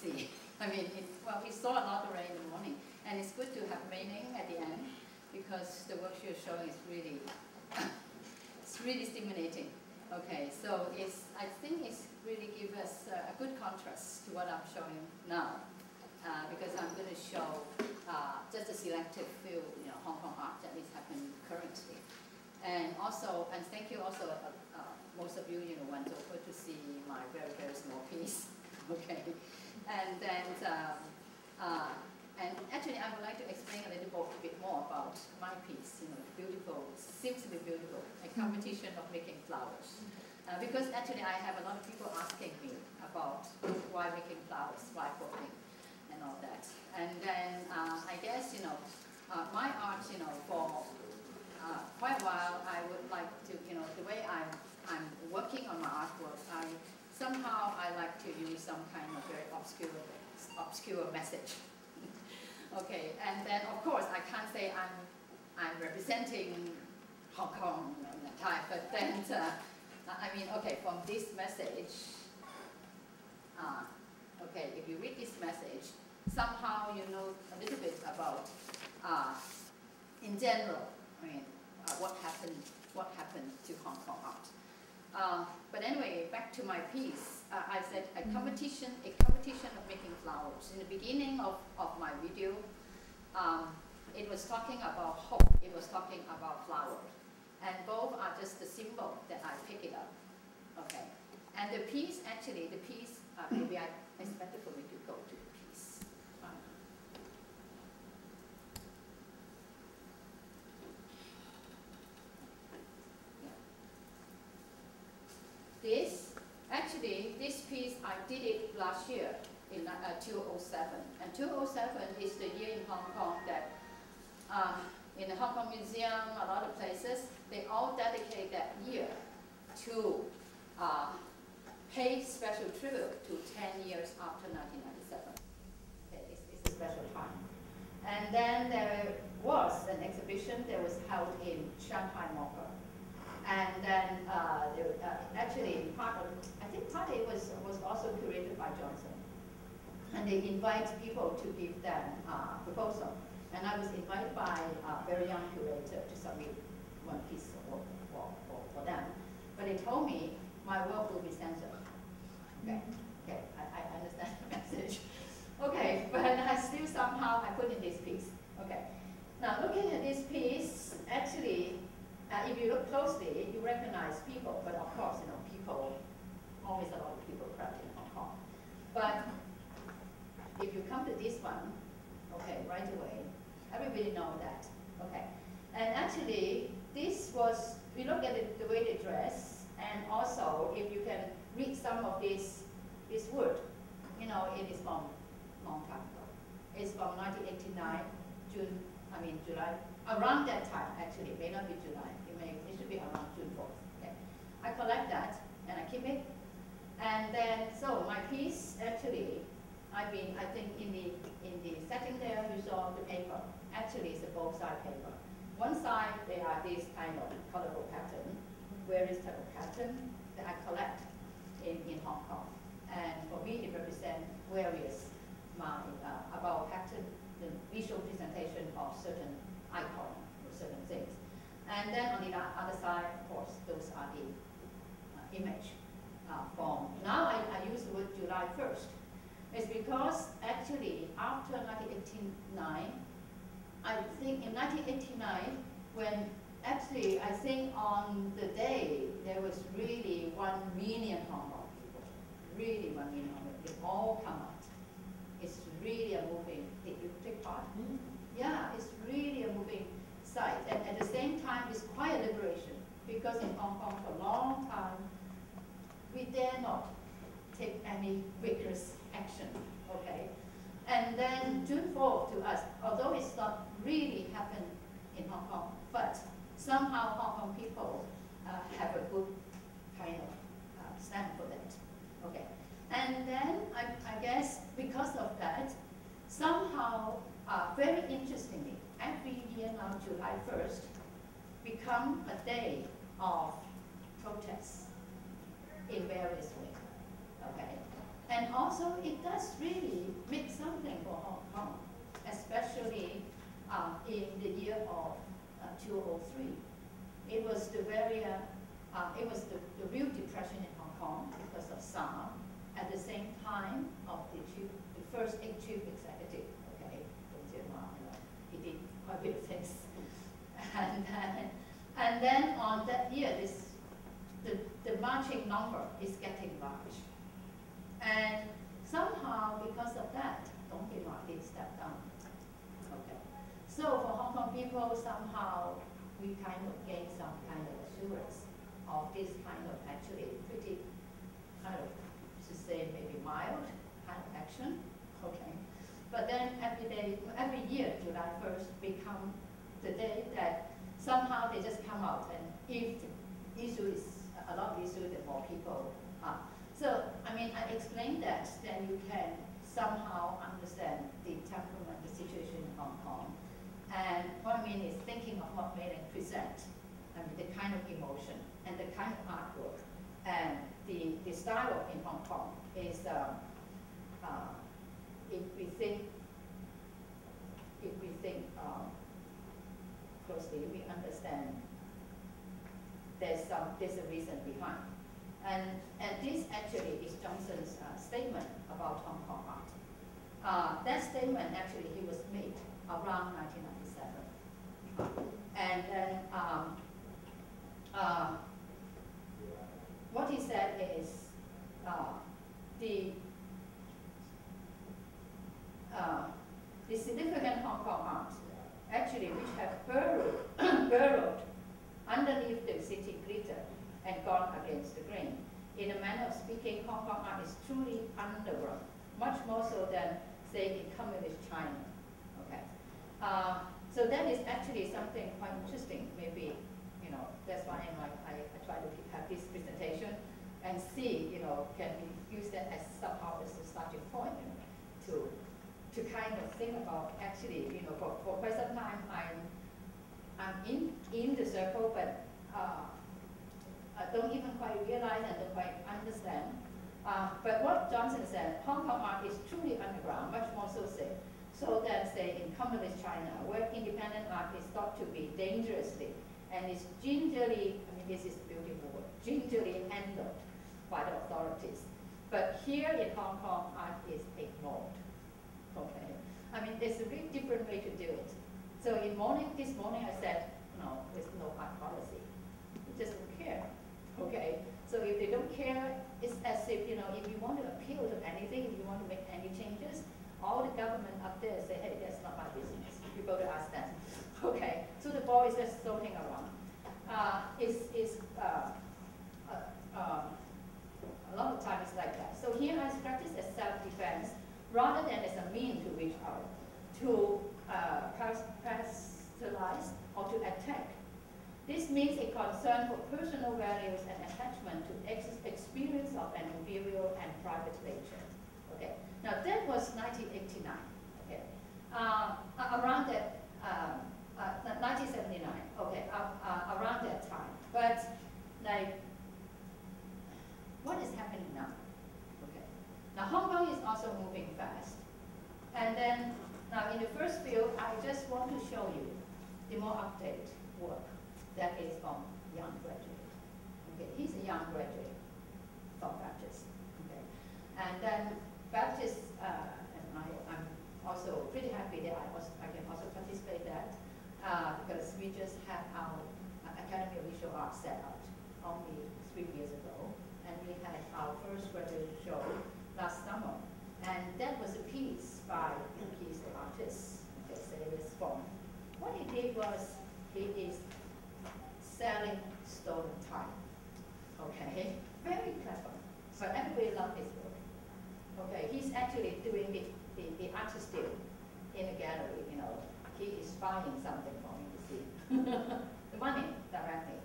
see. I mean, well, we saw a lot of rain in the morning, and it's good to have raining at the end because the work you're showing is really, it's really stimulating. Okay, so I think it's really give us a good contrast to what I'm showing now, because I'm going to show just a selective few, Hong Kong art that is happening currently, and also, and thank you also, most of you, went over to see my very, very small piece. Okay, and then, and actually I would like to explain a little bit more about my piece, beautiful, seems to be beautiful, a competition of making flowers. Because actually I have a lot of people asking me about why making flowers, why cooking, and all that. And then I guess, my art, for quite a while, I would like to, the way I'm working on my artwork, somehow I like to use some kind of very obscure message. Okay, and then of course I can't say I'm representing Hong Kong entire, but then I mean, okay, from this message, okay, if you read this message, somehow you know a little bit about, in general, I mean, what happened to Hong Kong art. But anyway, back to my piece. I said a competition of making flowers. In the beginning of my video, it was talking about hope. It was talking about flowers, and both are just the symbol that I pick it up. Okay, and the piece actually, maybe I expected for me to go to the piece. This piece, I did it last year in 2007. And 2007 is the year in Hong Kong that, in the Hong Kong Museum, a lot of places, they all dedicate that year to pay special tribute to 10 years after 1997. Okay, it's a special time. And then there was an exhibition that was held in Shanghai Mocha. And then actually I think part of it was also curated by Johnson. And they invite people to give them proposal. And I was invited by a very young curator to submit one piece of work for them. But they told me my work will be censored. Okay, I understand the message. Okay, but I still somehow I put in this piece. Okay, now looking at this piece, actually, if you look closely, you recognize people, but of course, people, always a lot of people crowded in Hong Kong. But if you come to this one, okay, right away, everybody knows that, okay. And actually, this was, we look at it, the way they dress, and also, if you can read some of this word, it is from long time ago. It's from 1989, July, around that time, actually, it may not be July, it should be around June 4th, okay. I collect that, and I keep it, and then, so my piece, actually, I think in the setting there, you saw the paper. Actually, it's a both side paper. One side, there are this kind of colorful pattern, various type of pattern that I collect in Hong Kong. And for me, it represents various, about pattern, the visual presentation of certain icons or certain things. And then on the other side, of course, those are the image form. Now I use the word July 1st. It's because actually after 1989, I think in 1989, when actually I think on the day there was really 1 million Hong Kong people, really 1 million Hong Kong, they all come out. It's really a moving, did you take part? Mm-hmm. Yeah, it's really a moving sight. And at the same time, it's quite a liberation because in Hong Kong for a long time, we dare not take any vigorous action, okay? And then June 4th to us, although it's not really happened in Hong Kong, but somehow Hong Kong people have a good kind of stand for that, okay? And then I guess because of that, somehow, very interestingly, every year now, July 1st, become a day of protests in various ways, okay? And also, it does really make something for Hong Kong, especially in the year of 2003. It was the real depression in Hong Kong because of SARS. At the same time of the first chief executive, okay, he did quite a bit of things. And then on that year, the marching number is getting large. And somehow, because of that, Dong Limelight did step down. Okay. So for Hong Kong people, somehow we kind of gain some kind of assurance of this kind of actually pretty kind of, to say maybe mild kind of action. Okay. But then every year, July 1st become the day that somehow they just come out, and if the issue is a lot of issue, the more people are. So, I mean, I explained that, then you can somehow understand the temperament, the situation in Hong Kong. And what I mean is thinking of what Mei Ling present, I mean, the kind of emotion and the kind of artwork and the style in Hong Kong is, if we think closely, we understand there's a reason behind. And this actually is Johnson's statement about Hong Kong art. That statement actually he was made around 1997. And then what he said is the significant Hong Kong art actually which have burrowed underneath the city glitter and gone against the grain. In a manner of speaking, Hong Kong art is truly underground, much more so than, say, in communist China. Okay, so that is actually something quite interesting. Maybe, that's why I try to have this presentation and see, can we use that as somehow as a starting point, to kind of think about actually, for quite some time I'm in the circle, but I don't even quite realize and don't quite understand. But what Johnson said, Hong Kong art is truly underground, much more so than, say, in communist China, where independent art is thought to be dangerously and is gingerly, I mean, this is a beautiful word, gingerly handled by the authorities. But here in Hong Kong, art is ignored. Okay, I mean, there's a really different way to do it. So this morning I said, no, there's no art policy. We just don't care. Okay, so if they don't care, it's as if, if you want to appeal to anything, if you want to make any changes, all the government up there say, hey, that's not my business. You go to ask them. Okay, so the ball is just floating around. A lot of times it's like that. So here I practice as self-defense rather than as a mean to reach out, to personalize or to attack. This means a concern for personal values and attachment to experience of an inferior and private nature. Okay. Now that was 1989. Okay. Around that, 1979. Okay. Around that time. But like, what is happening now? Okay. Now Hong Kong is also moving fast, and then now in the first field, I just want to show you the more updated work. That is from young graduate. Okay, he's a young graduate from Baptist. Okay, and then Baptist, and I'm also pretty happy that I can also participate in that because we just had our Academy of Visual Arts set up only 3 years ago, and we had our first graduate show last summer, and that was a piece by the artist. Okay, so it is from. What he did was he is selling stolen time. Okay, very clever. But everybody loved his work. Okay, he's actually doing the artist deal in a gallery. He is buying something for me to see the money directly.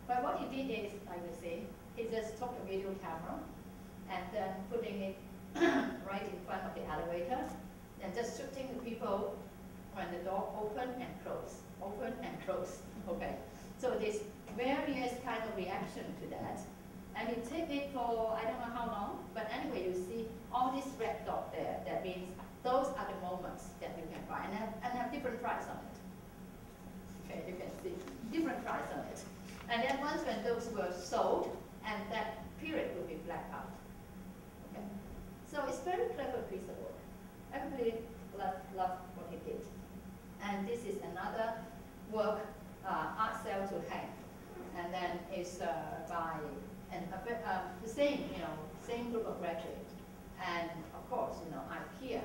But what he did is, like you see, he just took a video camera and then putting it right in front of the elevator and just shooting the people when the door open and close, open and close. Okay. So there's various kind of reaction to that. And you take it for, I don't know how long, but anyway, you see all this red dot there, that means those are the moments that you can buy, and have different price on it. Okay, you can see different price on it. And then once when those were sold, and that period will be blacked out. Okay, so it's very clever piece of work. Everybody loved what he did. And this is another work, art cell to hang, and then it's by the same, same group of graduates. And of course, IKEA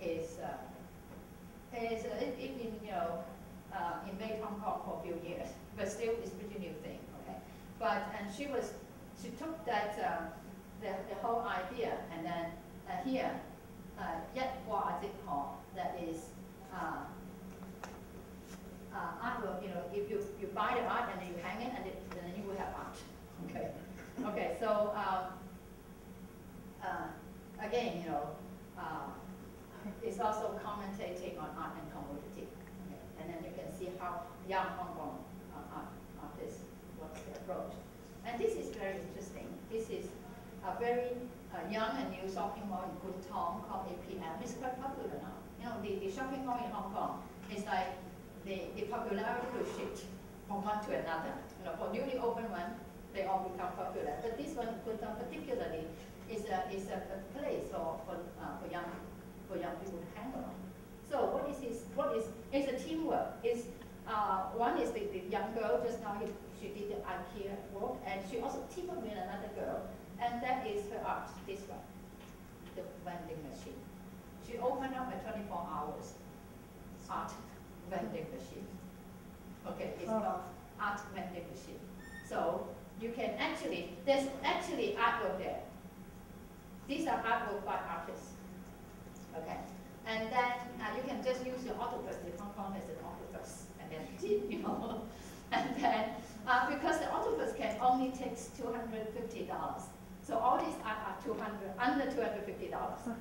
is invade Hong Kong for a few years, but still it's a pretty new thing. Okay, and she took that the whole idea, and then here, yet what is it called? That is artwork. If you buy the art and then you hang it, and then you will have art. Okay. Okay. So again, it's also commentating on art and commodity. Okay. And then you can see how young Hong Kong artists, what's their approach. And this is very interesting. This is a very young and new shopping mall in Kwun Tong called APM. It's quite popular now. The shopping mall in Hong Kong is like the popularity will shift from one to another. For newly opened one, they all become popular. But this one, Kwun Tong particularly, is a place for young people to hang around. So it's a teamwork. One is the young girl, just now she did the IKEA work, and she also teamed up with another girl, and that is her art, this one, the vending machine. She opened up a 24 hours art vending machine. Okay, it's called art vending machine. So you can there's actually artwork there. These are artwork by artists. Okay, and then you can just use your octopus. The Hong Kong has an octopus, and then and then because the octopus can only take $250. So all these are under $250.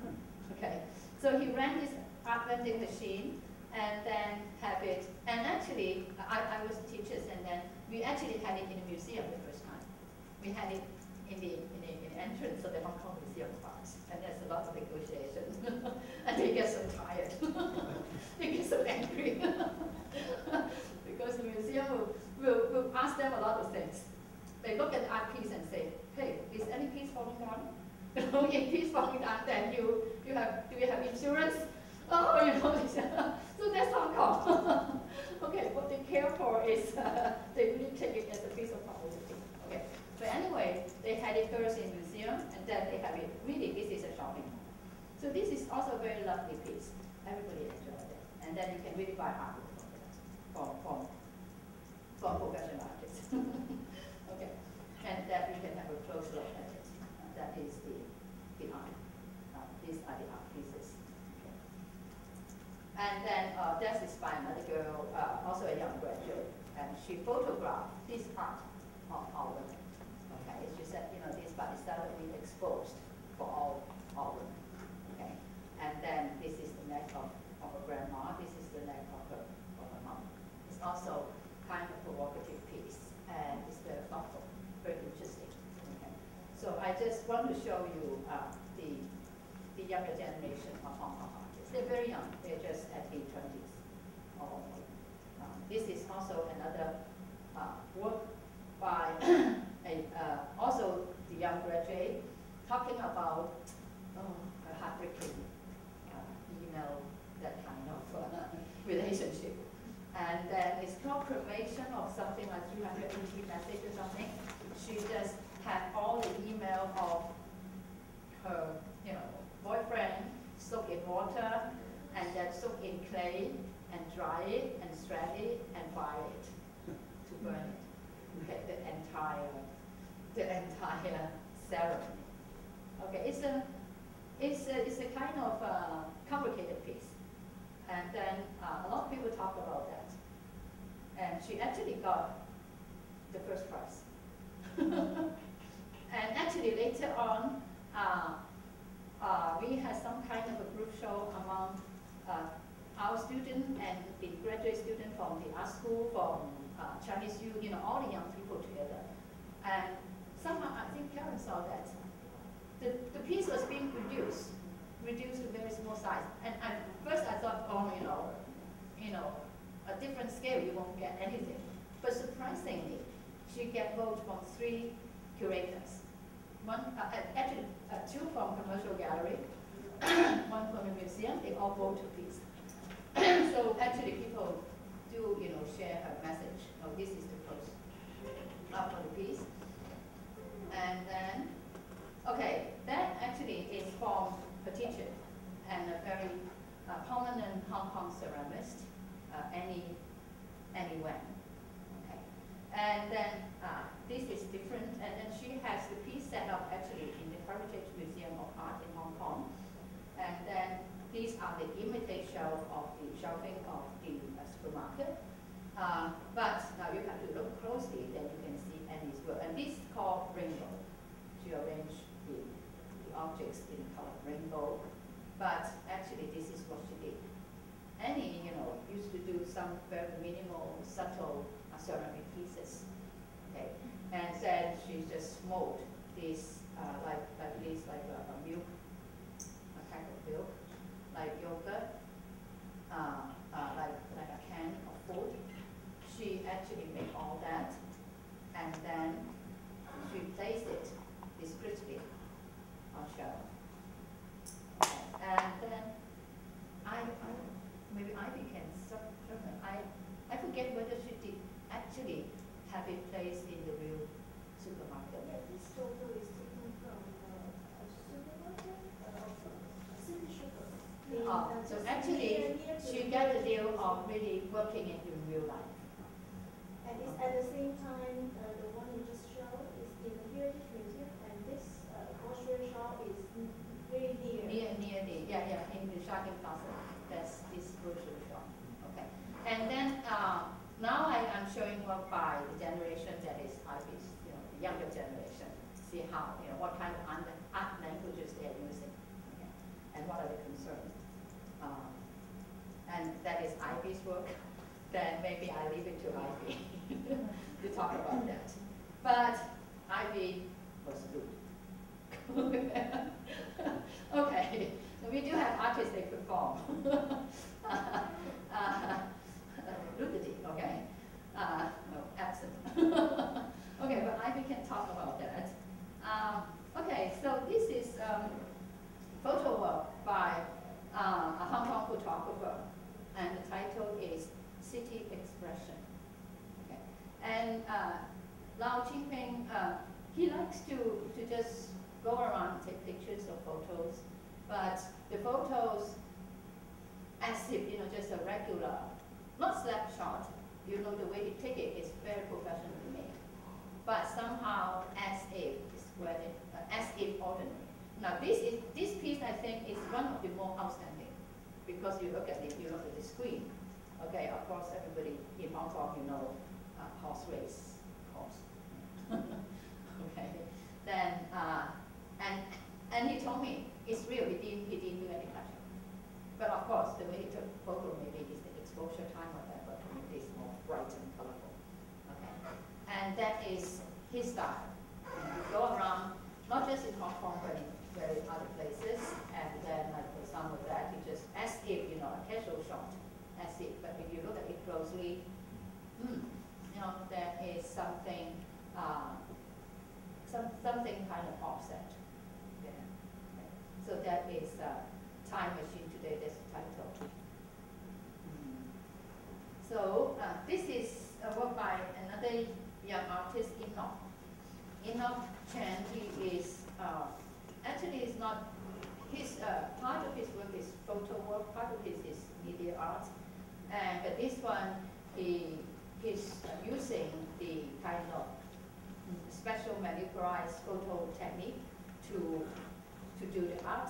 Okay, so he ran this art vending machine, and then have it. And actually, I was teachers, and then we actually had it in the museum the first time. We had it in the entrance of the Hong Kong Museum of Art, and there's a lot of negotiation. And they get so tired. They get so angry. Because the museum will ask them a lot of things. They look at the art piece and say, hey, is any piece falling down? If piece falling down, then do you have insurance? So that's Hong Kong. Okay, what they care for is they really take it as a piece of property. Okay, but anyway, they had it first in museum, and then they have it. Really, this is a shopping mall. So this is also a very lovely piece. Everybody enjoyed it, and then you can really buy artwork from professional artists. Okay, and that you can have a close look at it. That is the art. These are the art pieces. Okay. And then that is by another girl, also a young graduate, and she photographed this part of our women. Okay, she said, this part is suddenly exposed for all women. Okay, and then this is the neck of her grandma. This is the neck of her mom. It's also kind of provocative piece, and it's very thoughtful, very interesting. Okay, so I just want to show you the younger generation of Hong Kong artists. They're very young. They're just at the 20s. This is also another work by also the young graduate, talking about a heartbreaking email, that kind of relationship. And then it's called cremation of something like 380 messages or something. She just had all the email of her, boyfriend soak in water, and then soak in clay, and dry it, and shred it, and fire it to burn it. Okay, the entire ceremony. Okay, it's a kind of complicated piece, and then a lot of people talk about that, and she actually got the first prize. And actually later on, we had some kind of a group show among our students and the graduate student from the art school, from Chinese youth, all the young people together. And somehow I think Karen saw that the piece was being reduced to very small size. And first I thought, oh, a different scale, you won't get anything. But surprisingly, she get votes from 3 curators. One, actually, 2 from commercial gallery, 1 from the museum. They all vote a piece. So actually, people do, share her message. Oh, this is the close up for the piece. And then, okay, that actually is from a teacher and a very prominent Hong Kong ceramist, Annie Wen. Okay, and then this is different, and then she has the piece set up actually in the Heritage Museum of Art in Hong Kong, and then these are the imitate shelf of the shelving of the supermarket. But now you have to look closely, then you can see Annie's work, and this is called rainbow. She arranged the objects in color rainbow, but actually this is what she did. Annie, used to do some very minimal, subtle ceramic pieces, okay, and then she just mold this like this, like a milk, a kind of milk, like yogurt, like a can of food. She actually made all that, and then she placed it discreetly on shelf. Okay. And then maybe Ivy can supplement. I forget whether she did actually have it placed in the real supermarket. Yeah, this photo is taken from a supermarket, City Sugar. So actually, she got the deal of really working it in real life. And it's at the same time, the one you just showed is in the Heritage Museum, and this grocery shop is very near. Near the, in the shopping plaza. That's this grocery shop. Okay. And then now I'm showing work by the generation that is Ivy's, the younger generation. See how, what kind of art languages they are using, okay, and what are the concerns. And that is Ivy's work. Then maybe I leave it to Ivy to talk about that. But Ivy was good. Okay, so we do have artists they perform. Nudity, okay. No, absent. Okay, but Ivy can talk about that. Okay, so this is photo work by a Hong Kong photographer, and the title is City Expression. Okay. And Lau Qingping, he likes to just go around and take pictures of photos, but the photos as if, just a regular, not snapshot, the way he take it is very professionally made, but somehow as if it's as if ordinary. Now this piece I think is one of the more outstanding, because you look at it, you look at the screen. Okay, of course everybody in Hong Kong, horse race, horse. Okay, then and he told me it's real. He didn't do any touching. But of course, the way he took photo maybe is the exposure time or whatever. It's more bright and colorful. Okay, and that is his style. You go around, not just in Hong Kong, but in very other places. And then, like for some of that, he just as if a casual shot, as if. But if you look at it closely, there is something, something kind of offset. Yeah. Okay. So that is Time Machine Today. That's the title. So this is a work by another young artist, Enoch Chen. He is actually is not his part of his work is photo work, part of his is media art, but this one he's using the kind of special manipularized photo technique to do the art,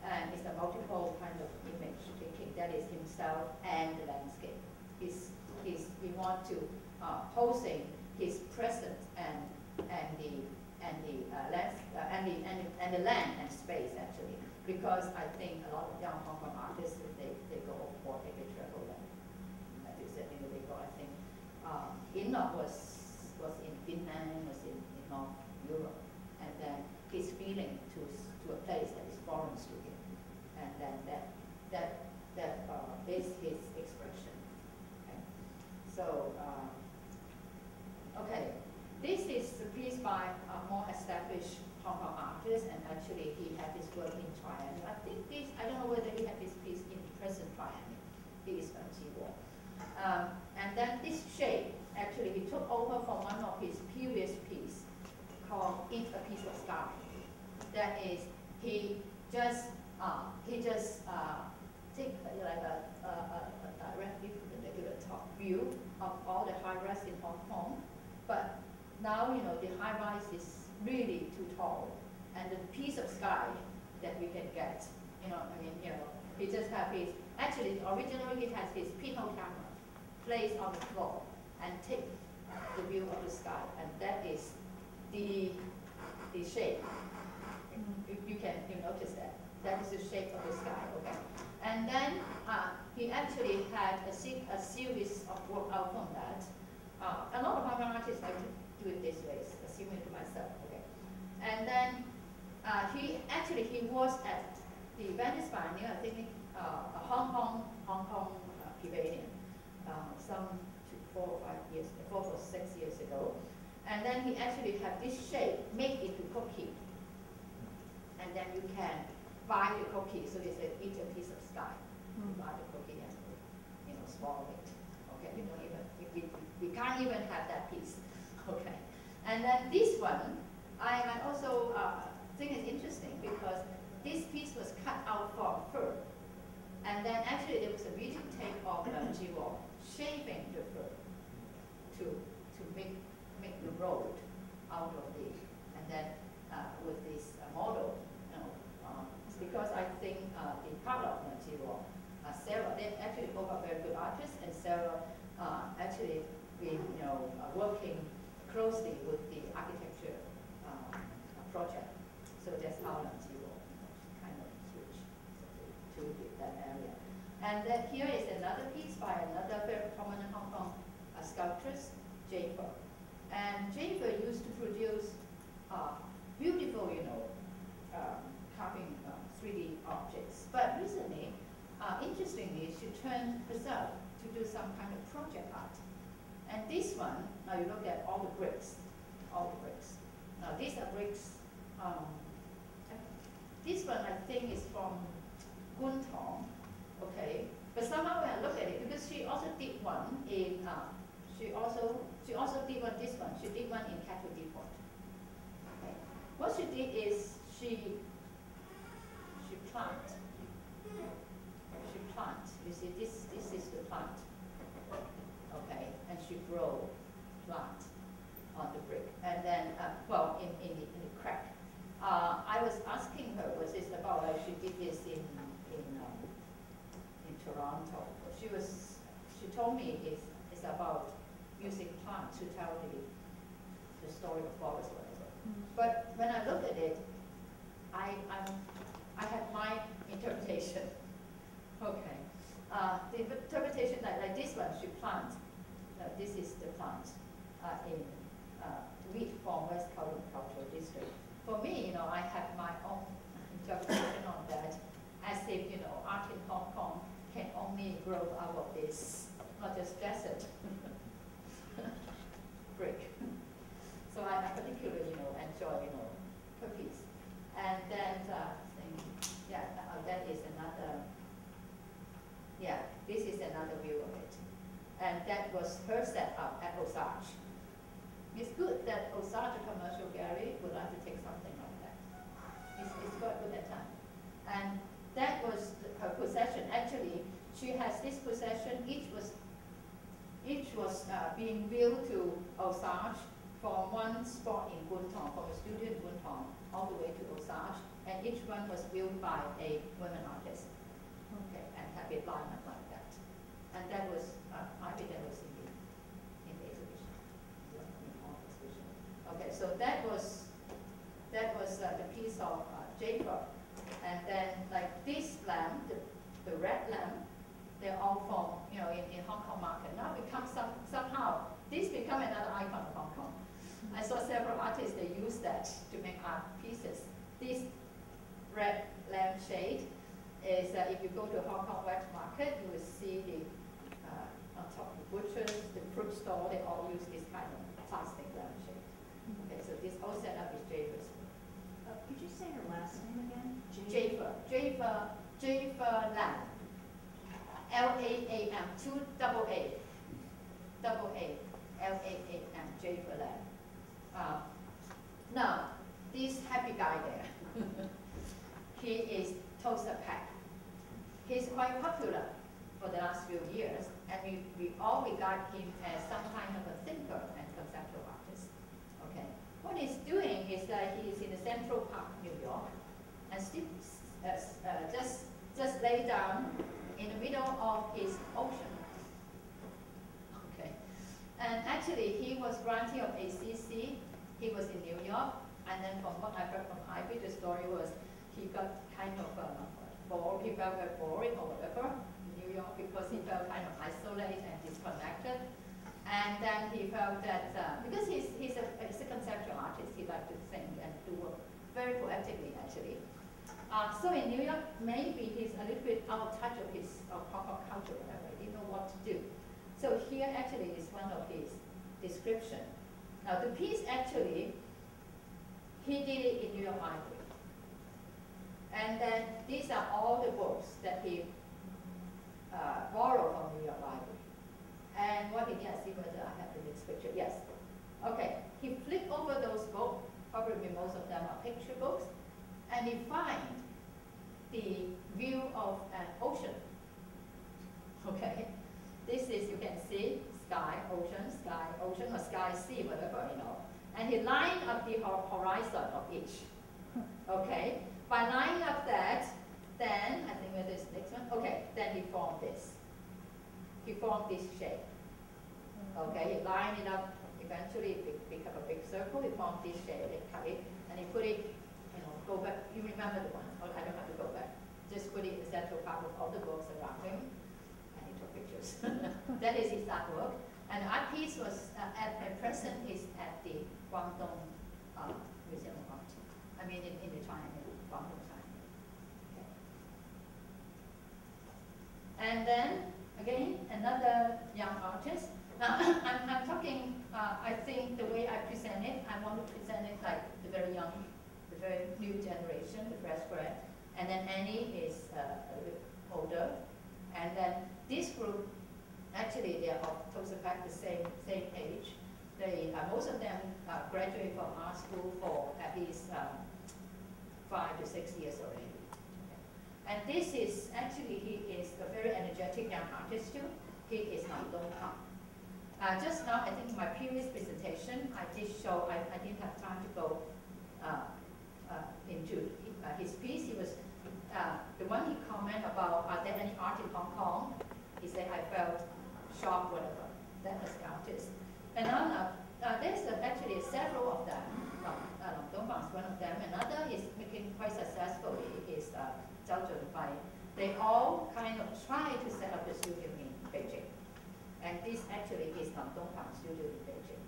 and it's a multiple kind of image taking that is himself and the landscape. He wants to posing his presence and the land and space actually, because I think a lot of young Hong Kong artists they go overboard, they travel and as you said, they go. I think Enoch was in Finland, was in North Europe, and then his feeling to And then this shape, actually, he took over from one of his previous pieces called "Eat a Piece of Sky." That is, he just take like a directly perpendicular top view of all the high-rise in Hong Kong, but now the high-rise is really too tall, and the piece of sky that we can get, he just have his, actually originally he has his pinhole camera placed on the floor and take the view of the sky, and that is the shape. You notice that. That is the shape of the sky, okay? And then he actually had a series of work out from that. A lot of Hong Kong artists like to do it this way, assuming to myself, okay? And then he was at the Venice Biennial, I think, a Hong Kong pavilion, some 4 or 6 years ago. And then he actually had this shape made into cookie. And then you can buy the cookie, so it's eat a piece of sky. You buy the cookie and swallow it. Okay, we can't even have that piece. Okay, and then this one, I also think it's interesting because this piece was cut out from fur, and then actually there was a videotape of Jiwo shaving the fur to make the road out of the, and then with this model. Because I think the part of Jiwo, Sarah, they actually both are very good artists, and Sarah actually been working closely with the architecture project. So that's how Jiwo kind of switched to that area. And then here is another piece by another very prominent Hong Kong sculptress, Jafer. And Jafer used to produce beautiful, carving 3D objects. But recently, interestingly, she turned herself to do some kind of project art. And this one, now you look at all the bricks. Now these are bricks. This one I think is from Guntong, okay. But somehow when I look at it, because she also did one in, she also did one. This one, she did one in Cattle Depot. Okay. What she did is she plant. You see, this is the plant. Okay, and she grow plant on the brick, and then in the crack. I was asking her, was this about? She did this in Toronto. She told me it's about using plants to tell the story of forest, whatever. But when I look at it, I have my interpretation. Okay. The interpretation like this one, she plant. This is the plant in wheat from West Kowloon Cultural District. For me, I have my own interpretation on that, as if art in Hong Kong can only grow out of this, not just desert brick. So I particularly enjoy her piece. And then that is another. Yeah, this is another view of it. And that was her setup at Osage. It's good that Osage Commercial Gallery would like to take something like that. It's quite good at time. And that was her possession. Actually, she has this possession. Each was being billed to Osage from one spot in Guntong, from a studio in Guntong, all the way to Osage. And each one was built by a women artist. Okay, and have it lined up like that. And that was, I think that was in the exhibition, Okay, so that was the piece of Jacob. And then like this lamp, the red lamp, they're all from, in Hong Kong market. Now become somehow, this become another icon of Hong Kong. I saw several artists, they use that to make art pieces. This red lamp shade is, if you go to Hong Kong wet market, you will see the, on top of the butchers, the fruit store, they all use this kind of plastic lamp shade. Okay, so this all set up is Jafer's. Could you say her last name again? Jafer Lam. Lam, 2 double A. double A, L-A-A-M, J for Lamb. Now, this happy guy there, he is Toaster Pack. He's quite popular for the last few years, and we all regard him as some kind of a thinker and conceptual artist. Okay, what he's doing is that he is in the Central Park, New York, and just lay down in the middle of his ocean. Okay, and actually he was grantee of ACC. He was in New York, and then from what I heard from Ivy, the story was he got kind of bored. He felt very boring or whatever in New York because he felt kind of isolated and disconnected. And then he felt that because he's a conceptual artist, he liked to think and do work very poetically actually. So in New York, maybe he's a little bit out of touch of his Hong Kong culture, whatever. He didn't know what to do. So here actually is one of his description. Now the piece actually, he did it in New York Library. And then these are all the books that he borrowed from New York Library. And what he can see whether I have in this picture, yes. Okay, he flipped over those books, probably most of them are picture books, and he find the view of an ocean. Okay, this is, you can see, sky, ocean, or sky, sea, whatever, you know. And he lined up the horizon of each. Okay, by lining up that, then, I think where this next one, okay, then he formed this. He formed this shape. Okay, he lined it up, eventually it became a big circle, he formed this shape, he cut it, and he put it, you know, go back, you remember the one, oh, I don't have to go back. Just put it in the central part of all the books around him, and he took pictures. That is his artwork. And the art piece was, at present, is at the Guangdong Museum of Art. I mean, in the China, Guangdong, China. Okay. And then, again, another young artist. Now, I'm talking, I think the way I present it, I want to present it like the very young, the very new generation, the fresh grad. And then Annie is a little bit older. And then this group, actually they are of Toaster Pack the same age. They, most of them graduate from art school for at least 5 to 6 years already. And this is, actually he is a very energetic young artist too. He is Nam Dong Pang. Just now, I think in my previous presentation, I did show, I didn't have time to go into his piece. He was, the one he commented about, are there any art in Hong Kong? He said, I felt shocked, whatever. That was the artist. And there's actually several of them. Nam Dong Pang is one of them. Another is making quite successfully is Zhao Zhenfai. They all kind of try to set up a studio in Beijing. And this actually is Nam Dong Pang studio in Beijing.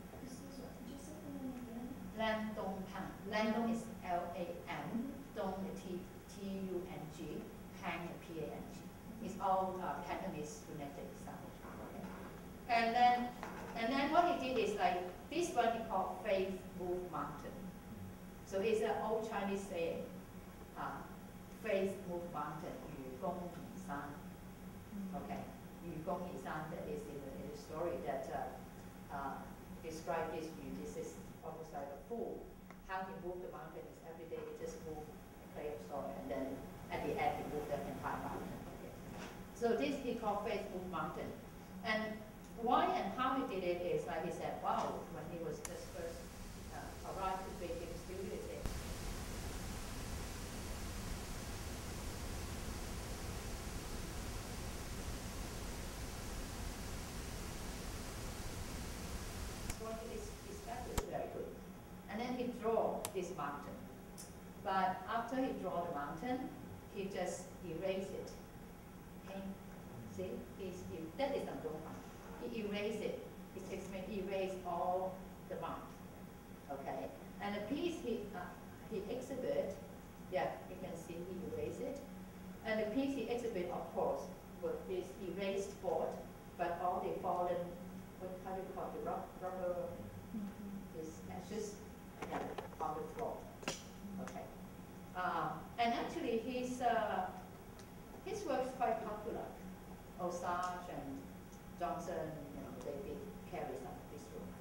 Lam Dong Pang. Lam Dong is L-A-M. Dong T-U-N-G. Pang P-A-N-G. It's all Cantonese phonetic sound. Okay. And then what he did is like this one he called Faith Move Mountain. So it's an old Chinese saying, Faith Move Mountain, Yu Gong Yi San. Okay. Yu Gong Yi San, that is in the story that described this view. This is almost like a fool. How he moved the mountain is every day he just moved a clay of soil, and then at the end he moved the entire mountain. Okay. So this he called Faith Move Mountain. And why and how he did it is like he said, wow, when he was just first arrived to Beijing studio, he said, his statue is very good. And then he drew this mountain. But after he drew the mountain, he just erased it. Okay? See? That is Nam Dong Pang. He erased it. He erased all the mark. Okay? And the piece he exhibit, yeah, you can see he erased it. And the piece he exhibit, of course, was this erased board, but all the fallen, how do you call it, rubber, these ashes, yeah, on the floor. Okay. And actually, his work is quite popular. Osage and Johnson, you know, they did carry some of this work.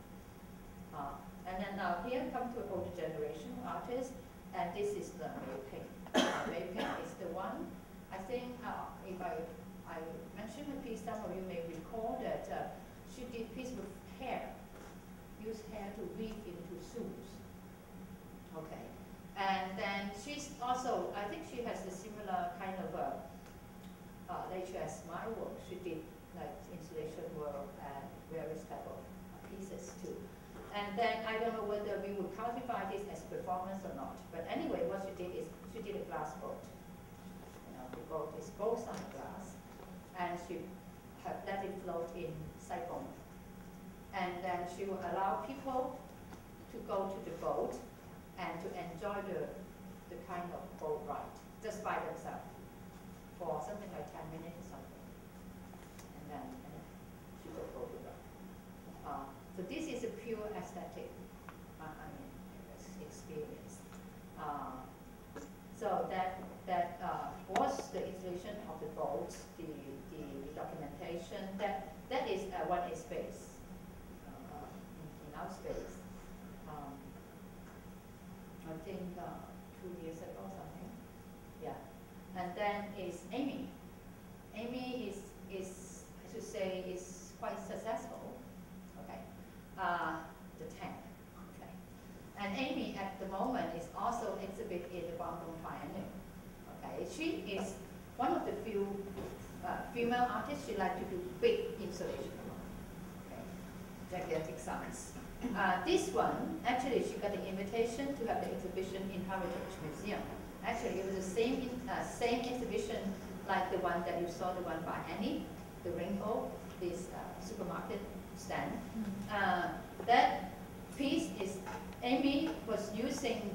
And then now here come to older generation artists, and this is the May Ping. May Ping is the one, I think, if I mentioned a piece, some of you may recall that she did piece with hair, used hair to weave into shoes. Okay, and then she's also, I think she has a similar kind of nature as my work. She did like installation work and various type of pieces too. And then I don't know whether we would classify this as performance or not. But anyway, what she did is she did a glass boat. You know, the boat is both on glass, and she let it float in Saigon. And then she will allow people to go to the boat and to enjoy the kind of boat ride just by themselves for something like 10 minutes or something. And then she will go to ride. So this is a pure aesthetic experience. So that was the installation of the boat, the documentation. That is one space in our space. I think 2 years ago or something. Yeah. And then is Amy. Amy is I should say is quite successful. Okay. The tank. Okay. And Amy at the moment is also exhibit in the Guangdong Triennial. Okay. She is one of the few female artists. She like to do big installation. Okay. Gigantic size. This one, actually, she got the invitation to have the exhibition in Heritage Museum. Actually, it was the same exhibition like the one that you saw, the one by Annie, the Rainbow, this supermarket stand. That piece is, Amy was using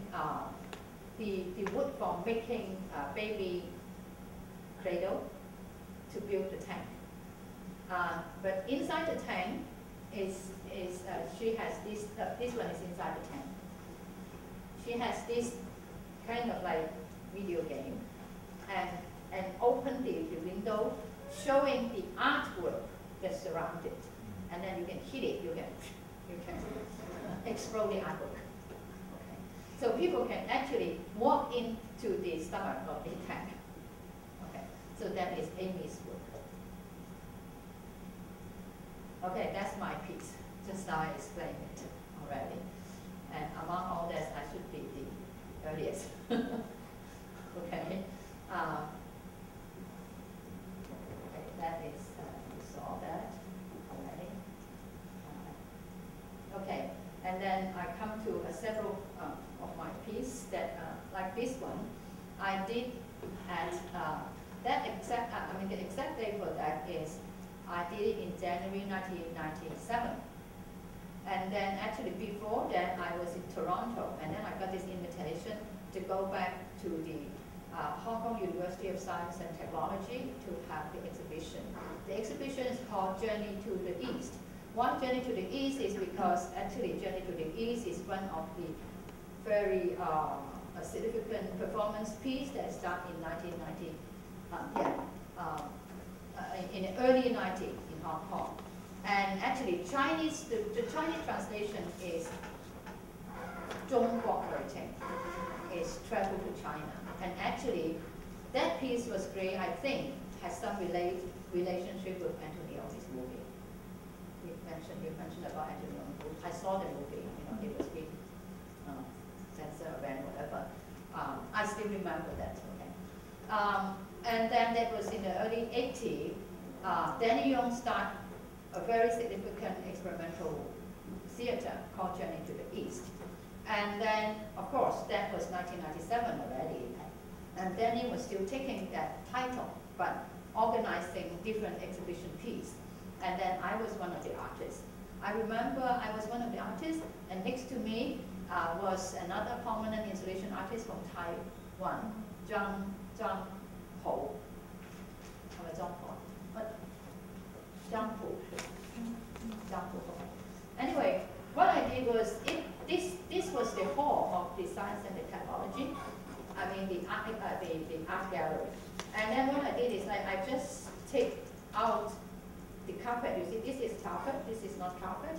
the wood for making baby cradle to build the tank. But inside the tank she has this, this one is inside the tank. She has this kind of like video game and open the window showing the artwork that surrounds it. And then you can hit it, you can explode the artwork. Okay. So people can actually walk into the stomach of the tank. Okay. So that is Amy's work. Okay, that's my piece. Just now I explained it already. And among all that, I should be the earliest. Okay. Okay, that is, you saw that already. Okay, and then I come to several of my pieces that, like this one, I did at that exact, the exact date for that is I did it in January 1997. And then actually before that, I was in Toronto, and then I got this invitation to go back to the Hong Kong University of Science and Technology to have the exhibition. The exhibition is called Journey to the East. One Journey to the East is because actually Journey to the East is one of the very significant performance piece that started in 1990, in the early 90s in Hong Kong. And actually the Chinese translation is 中國旅程, is travel to China. And actually that piece was great, I think, has some relationship with Antonioni's movie. You mentioned about Antonioni's movie. I saw the movie, it was big, censor event, whatever. I still remember that, okay. And then that was in the early 80s. Danny Yong started a very significant experimental theater called Journey to the East. And then, of course, that was 1997 already. And Danny was still taking that title, but organizing different exhibition pieces. And then I was one of the artists. I remember I was one of the artists, and next to me was another prominent installation artist from Taiwan, Zhang Ho. Anyway, what I did was, this was the hall of the science and the technology, the art gallery. And then what I did is I just take out the carpet, you see, this is carpet, this is not carpet.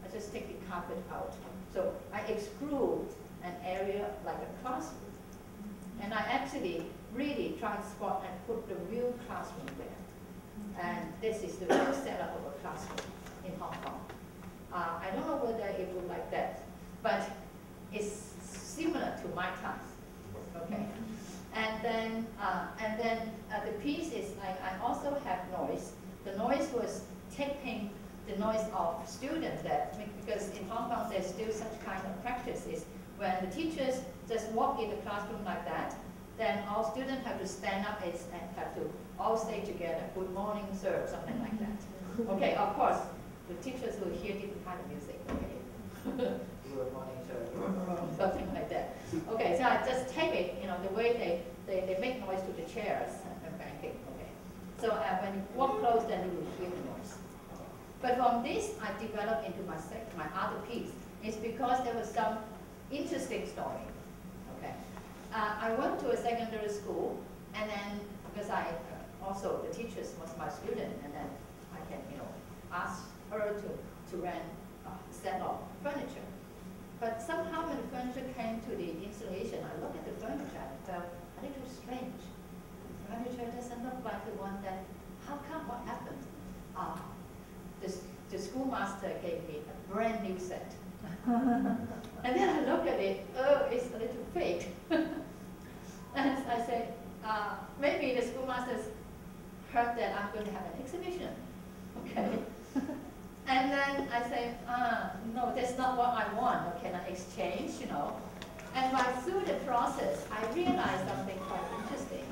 I just take the carpet out. So I exclude an area like a classroom. And I actually really try to spot and put the real classroom there. And this is the real setup of a classroom in Hong Kong. I don't know whether it would like that, but it's similar to my task. Okay. And then the piece is I also have noise. The noise was taking the noise of students because in Hong Kong there's still such kind of practice is when the teachers just walk in the classroom like that, then all students have to stand up and have to all stay together. Good morning, sir, something like that. Okay, of course, the teachers will hear different kind of music. Okay. Good morning, sir. Something like that. Okay, so I just tape it, the way they make noise to the chairs and banking. Okay. So when you walk close, then you will hear the noise. But from this, I developed into my other piece. It's because there was some interesting story. Okay. I went to a secondary school, and then because also the teachers was my student, and then I can ask her to rent a set of furniture. But somehow when the furniture came to the installation, I looked at the furniture and felt a little strange. The furniture doesn't look like the one that. How come? What happened? The schoolmaster gave me a brand new set. And then I look at it, oh, it's a little fake. And I said, maybe the schoolmasters heard that I'm going to have an exhibition. Okay. And then I say, no, that's not what I want. Can I exchange, And through the process, I realized something quite interesting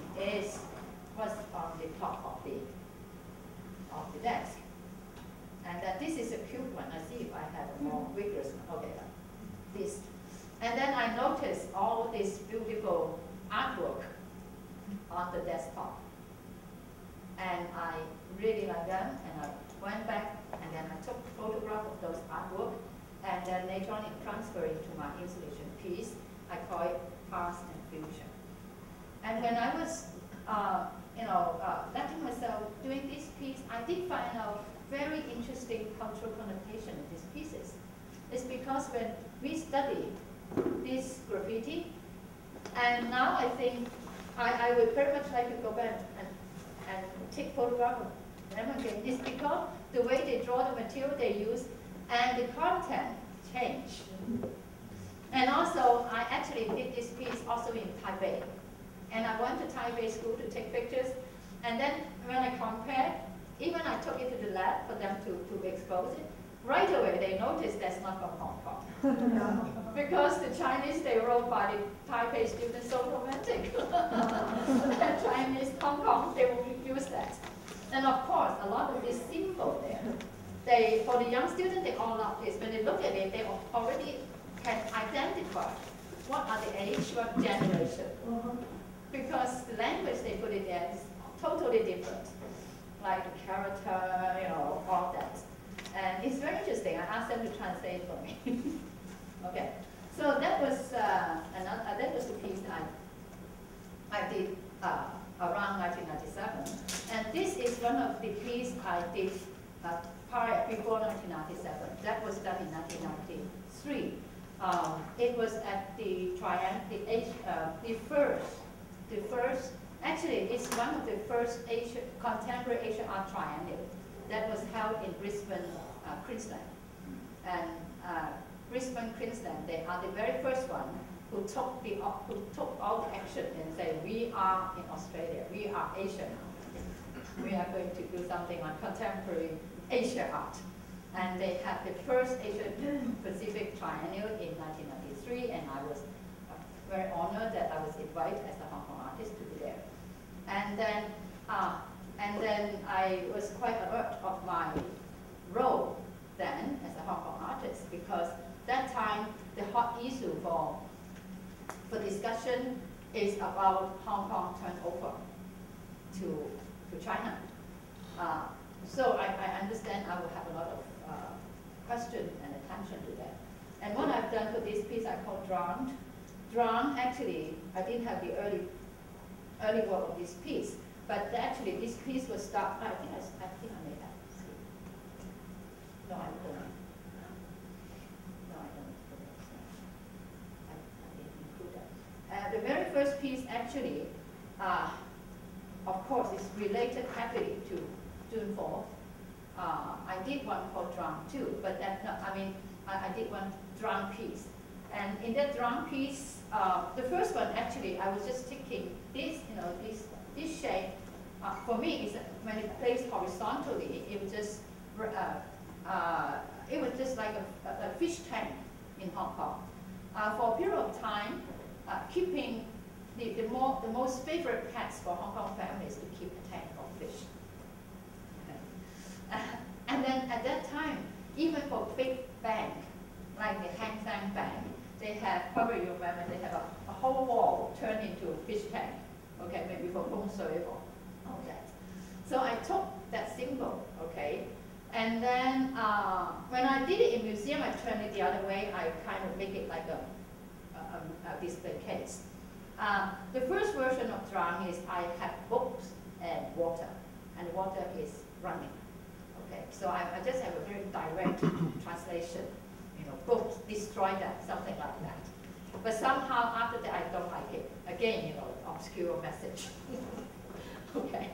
was on the top of the desk. And that this is a cute one. I see if I have a more vigorous one. Okay, this. And then I noticed all this beautiful artwork on the desktop. And I really like them, and I went back, and then I took a photograph of those artwork, and then later on it transferred into my installation piece. I call it Past and Future. And when I was, letting myself doing this piece, I did find out very interesting cultural connotation in these pieces. It's because when we study this graffiti, and now I think I would very much like to go back and take photographs of them again. It's because the way they draw the material they use and the content change. And also, I actually did this piece also in Taipei. And I went to Taipei school to take pictures. And then when I compared, even I took it to the lab for them to expose it, right away they noticed that's not from Hong Kong. Because the Chinese, they wrote by the Taipei students so romantic. And Chinese, Hong Kong, they will use that. And of course, a lot of this symbol there, for the young students, they all love this. When they look at it, they already can identify what are the age, what generation. Because the language they put it there is totally different. Like the character, all that. And it's very interesting. I asked them to translate for me. Okay. So that was that was the piece I did around 1997. And this is one of the pieces I did before 1997. That was done in 1993. It was at the first. Actually, it's one of the first contemporary Asian art triennial that was held in Brisbane, Queensland. And Brisbane, Queensland, they are the very first one who took all the action and said, we are in Australia, we are Asian. We are going to do something on contemporary Asian art. And they had the first Asian Pacific Triennial in 1993, and I was very honored that I was invited as a Hong Kong artist to be there. And then I was quite alert of my role then as a Hong Kong artist, because that time the hot issue for discussion is about Hong Kong turnover to China. So I understand I will have a lot of question and attention to that. And what I've done for this piece I call Drowned. Drowned, actually, I didn't have the early work of this piece, but actually this piece was started, I think I may have. first piece actually, of course, is related heavily to June 4th. I did one for drum too, but I did one drum piece. And in that drum piece, the first one actually, I was just taking this, this shape. For me, is when it placed horizontally, it was just like a fish tank in Hong Kong. For a period of time, keeping the most favorite pets for Hong Kong families to keep a tank of fish. Okay. And then at that time, even for big bank, like the Hang Seng Bank, they have, probably you remember, they have a whole wall turned into a fish tank. Okay, maybe for home serve or all that. So I took that symbol, okay, and then when I did it in museum, I turned it the other way. I kind of make it like a display case. The first version of drawing is I have books and water is running. Okay, so I just have a very direct translation. Books destroy that, something like that. But somehow after that, I don't like it. Again, obscure message. Okay,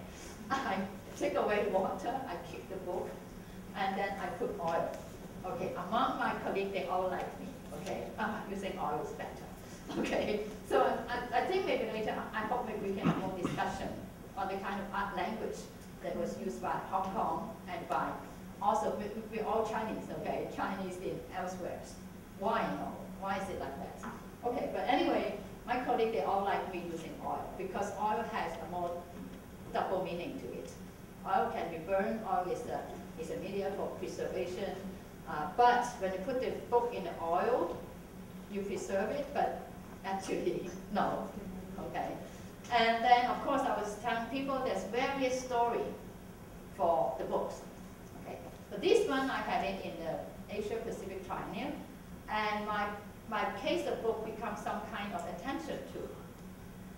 I take away water, I keep the book, and then I put oil. Okay, among my colleagues, they all like me. Okay, using oil is better. Okay, so I think maybe later, I hope maybe we can have more discussion on the kind of art language that was used by Hong Kong and by also, we're all Chinese, okay? Chinese in elsewhere. Why, Why is it like that? Okay, but anyway, my colleagues, they all like me using oil because oil has a more double meaning to it. Oil can be burned, oil is a media for preservation, but when you put the book in the oil, you preserve it, but actually, no, okay? And then, of course, I was telling people there's various stories for the books. So this one, I had it in the Asia Pacific Triennial, and my case of book becomes some kind of attention to.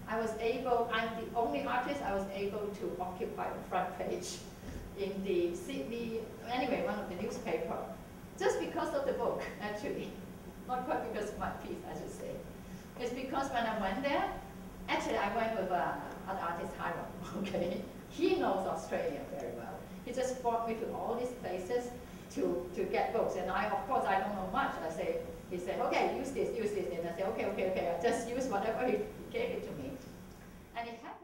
I'm the only artist I was able to occupy the front page in the Sydney, anyway, one of the newspaper, just because of the book, actually. Not quite because of my piece, I should say. It's because when I went there, actually I went with an artist, Hiram, okay? He knows Australia very well. He just brought me to all these places to get books. And of course, I don't know much. He said, okay, use this. And I said, okay. I just use whatever he gave it to me. And it happened.